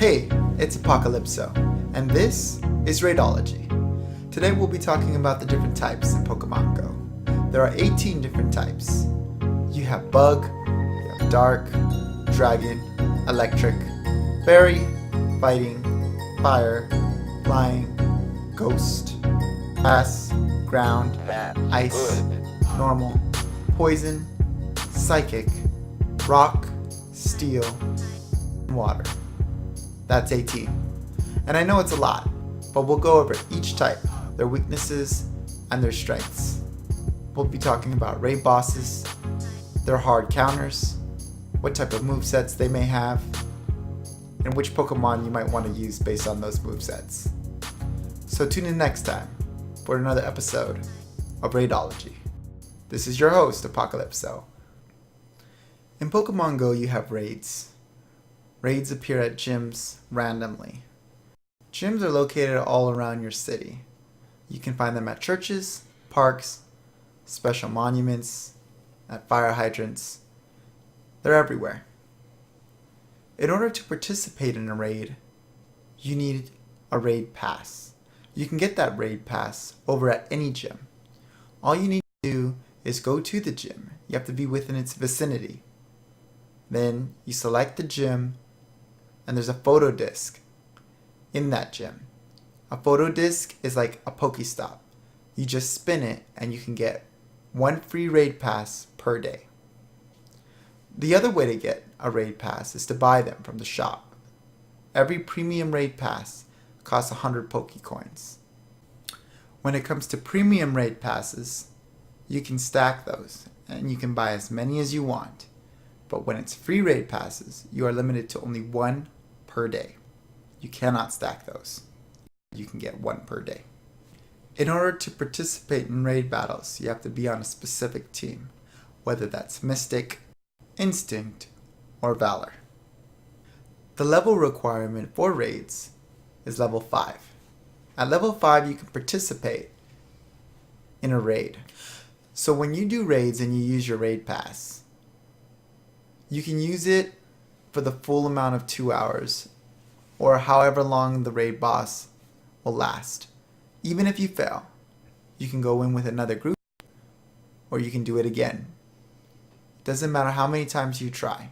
Hey, it's Apocalypso, and this is Raidology. Today we'll be talking about the different types in Pokemon Go. There are 18 different types. You have Bug, you have Dark, Dragon, Electric, Fairy, Fighting, Fire, Flying, Ghost, Grass, Ground, Ice, Normal, Poison, Psychic, Rock, Steel, and Water. That's 18. And I know it's a lot, but we'll go over each type, their weaknesses, and their strengths. We'll be talking about raid bosses, their hard counters, what type of movesets they may have, and which Pokemon you might want to use based on those movesets. So tune in next time for another episode of Raidology. This is your host, Apocalypso. In Pokemon Go, you have raids. Raids appear at gyms randomly. Gyms are located all around your city. You can find them at churches, parks, special monuments, at fire hydrants. They're everywhere. In order to participate in a raid, you need a raid pass. You can get that raid pass over at any gym. All you need to do is go to the gym. You have to be within its vicinity. Then you select the gym, and there's a photo disc in that gym. A photo disc is like a Pokestop. You just spin it and you can get one free raid pass per day. The other way to get a raid pass is to buy them from the shop. Every premium raid pass costs 100 Pokecoins. When it comes to premium raid passes, you can stack those and you can buy as many as you want. But when it's free raid passes, you are limited to only one per day. You cannot stack those. You can get one per day. In order to participate in raid battles, you have to be on a specific team, whether that's Mystic, Instinct, or Valor. The level requirement for raids is level 5. At level 5, you can participate in a raid. So when you do raids and you use your raid pass, you can use it for the full amount of 2 hours, or however long the raid boss will last. Even if you fail, you can go in with another group, or you can do it again. It doesn't matter how many times you try.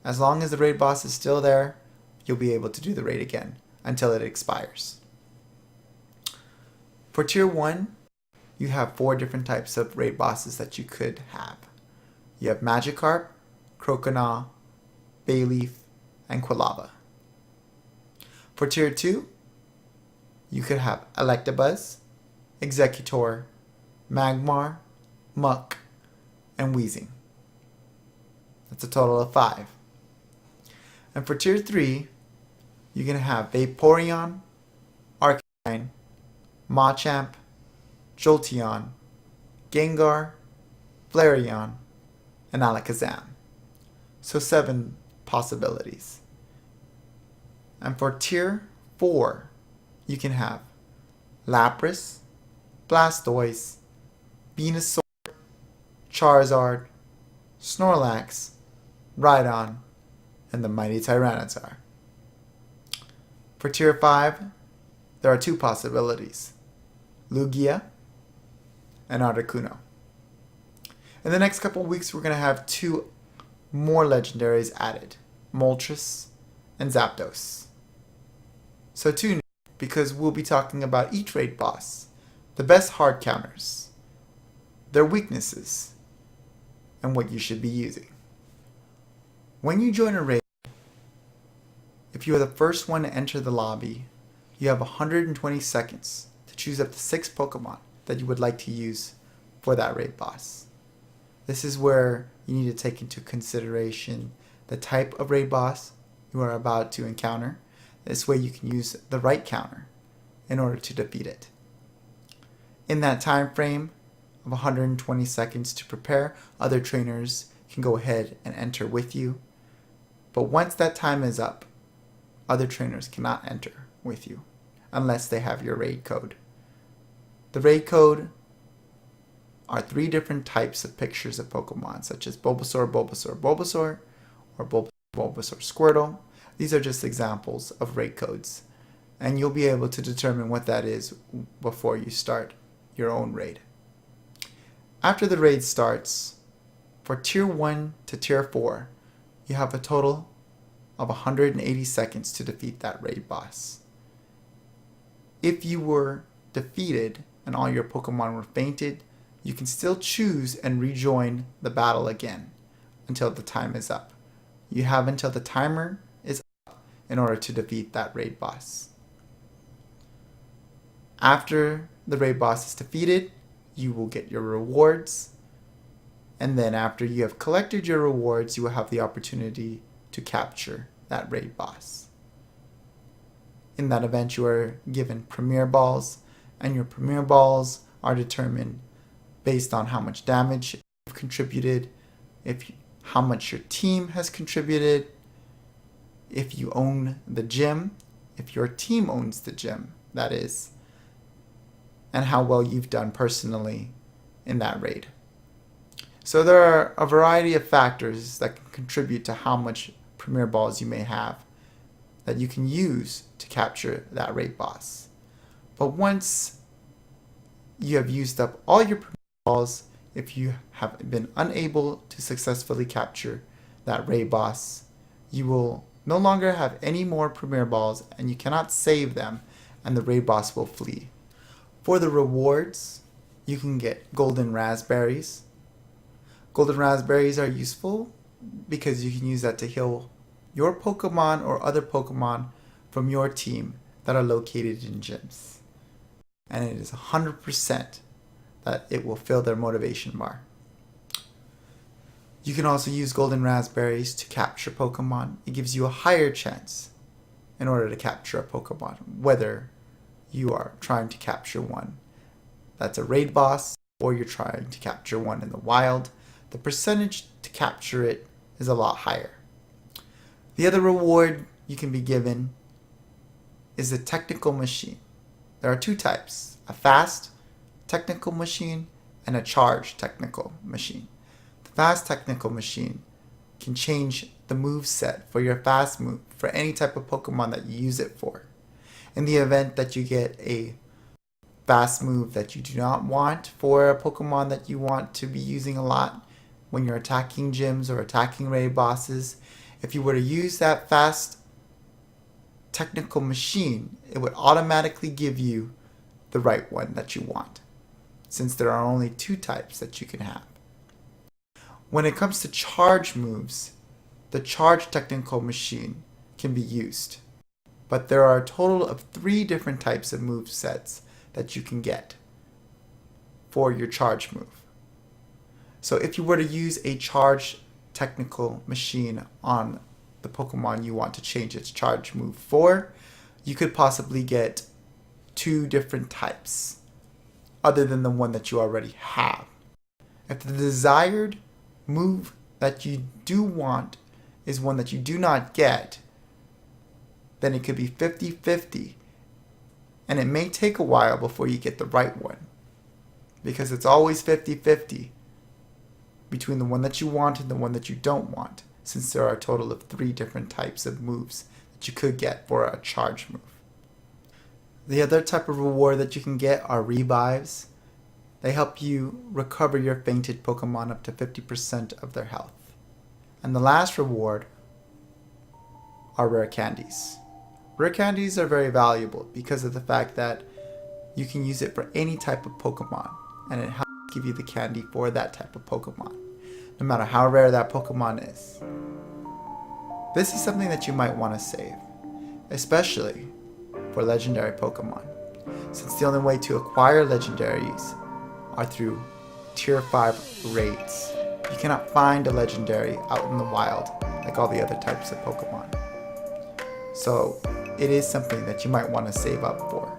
As long as the raid boss is still there, you'll be able to do the raid again until it expires. For Tier 1, you have 4 different types of raid bosses that you could have. You have Magikarp, Croconaw, Bayleaf, and Quilava. For Tier 2, you could have Electabuzz, Executor, Magmar, Muck, and Weezing. That's a total of 5. And for Tier 3, you're going to have Vaporeon, Arcanine, Machamp, Jolteon, Gengar, Flareon, and Alakazam. So 7 possibilities. And for Tier 4, you can have Lapras, Blastoise, Venusaur, Charizard, Snorlax, Rhydon, and the mighty Tyranitar. For Tier 5, there are 2 possibilities, Lugia and Articuno. In the next couple weeks, we're going to have 2 more legendaries added, Moltres and Zapdos. So tune in, because we'll be talking about each raid boss, the best hard counters, their weaknesses, and what you should be using. When you join a raid, if you are the first one to enter the lobby, you have 120 seconds to choose up to 6 Pokemon that you would like to use for that raid boss. This is where you need to take into consideration the type of raid boss you are about to encounter. This way you can use the right counter in order to defeat it. In that time frame of 120 seconds to prepare, other trainers can go ahead and enter with you. But once that time is up, other trainers cannot enter with you unless they have your raid code. The raid code are 3 different types of pictures of Pokemon, such as Bulbasaur, Bulbasaur, Bulbasaur, or Bulbasaur, Squirtle. These are just examples of raid codes, and you'll be able to determine what that is before you start your own raid. After the raid starts, for Tier 1 to Tier 4, you have a total of 180 seconds to defeat that raid boss. If you were defeated and all your Pokemon were fainted, you can still choose and rejoin the battle again until the time is up. You have until the timer is up in order to defeat that raid boss. After the raid boss is defeated, you will get your rewards, and then after you have collected your rewards, you will have the opportunity to capture that raid boss. In that event, you are given Premier Balls, and your Premier Balls are determined based on how much damage you've contributed, how much your team has contributed, if you own the gym, if your team owns the gym, that is, and how well you've done personally in that raid. So there are a variety of factors that can contribute to how much Premier Balls you may have that you can use to capture that raid boss. But once you have used up all your Premier Balls, if you have been unable to successfully capture that raid boss, you will no longer have any more Premier Balls and you cannot save them, and the raid boss will flee. For the rewards, you can get golden raspberries. Golden raspberries are useful because you can use that to heal your Pokemon or other Pokemon from your team that are located in gyms. And it is 100% that it will fill their motivation bar. You can also use golden raspberries to capture Pokemon. It gives you a higher chance in order to capture a Pokemon, whether you are trying to capture one that's a raid boss or you're trying to capture one in the wild. The percentage to capture it is a lot higher. The other reward you can be given is a technical machine. There are two types, a fast technical machine and a charged technical machine. The fast technical machine can change the move set for your fast move for any type of Pokemon that you use it for. In the event that you get a fast move that you do not want for a Pokemon that you want to be using a lot when you're attacking gyms or attacking raid bosses, if you were to use that fast technical machine, it would automatically give you the right one that you want, since there are only two types that you can have. When it comes to charge moves, the charge technical machine can be used, but there are a total of 3 different types of move sets that you can get for your charge move. So if you were to use a charge technical machine on the Pokemon you want to change its charge move for, you could possibly get 2 different types other than the one that you already have. If the desired move that you do want is one that you do not get, then it could be 50-50, and it may take a while before you get the right one, because it's always 50-50 between the one that you want and the one that you don't want, since there are a total of 3 different types of moves that you could get for a charge move. The other type of reward that you can get are revives. They help you recover your fainted Pokemon up to 50% of their health. And the last reward are rare candies. Rare candies are very valuable because of the fact that you can use it for any type of Pokemon, and it helps give you the candy for that type of Pokemon, no matter how rare that Pokemon is. This is something that you might want to save, especially for legendary Pokemon, since the only way to acquire legendaries are through Tier 5 raids. You cannot find a legendary out in the wild like all the other types of Pokemon. So it is something that you might want to save up for,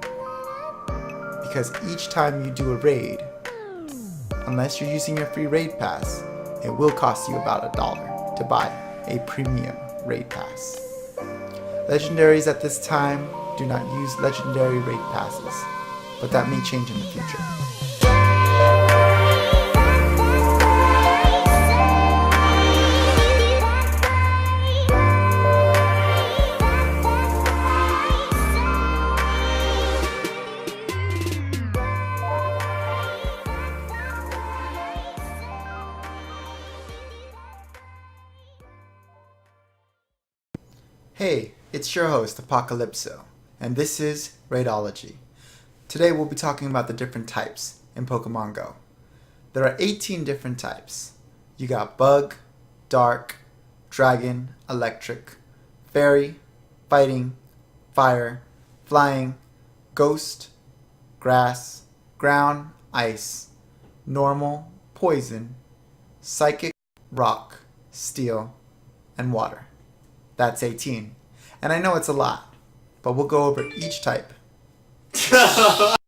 because each time you do a raid, unless you're using your free raid pass, it will cost you about $1 to buy a premium raid pass. Legendaries at this time do not use legendary raid passes, but that may change in the future. Hey, it's your host, Apocalypso, and this is Raidology. Today we'll be talking about the different types in Pokemon Go. There are 18 different types. You got Bug, Dark, Dragon, Electric, Fairy, Fighting, Fire, Flying, Ghost, Grass, Ground, Ice, Normal, Poison, Psychic, Rock, Steel, and Water. That's 18. And I know it's a lot, but we'll go over each type.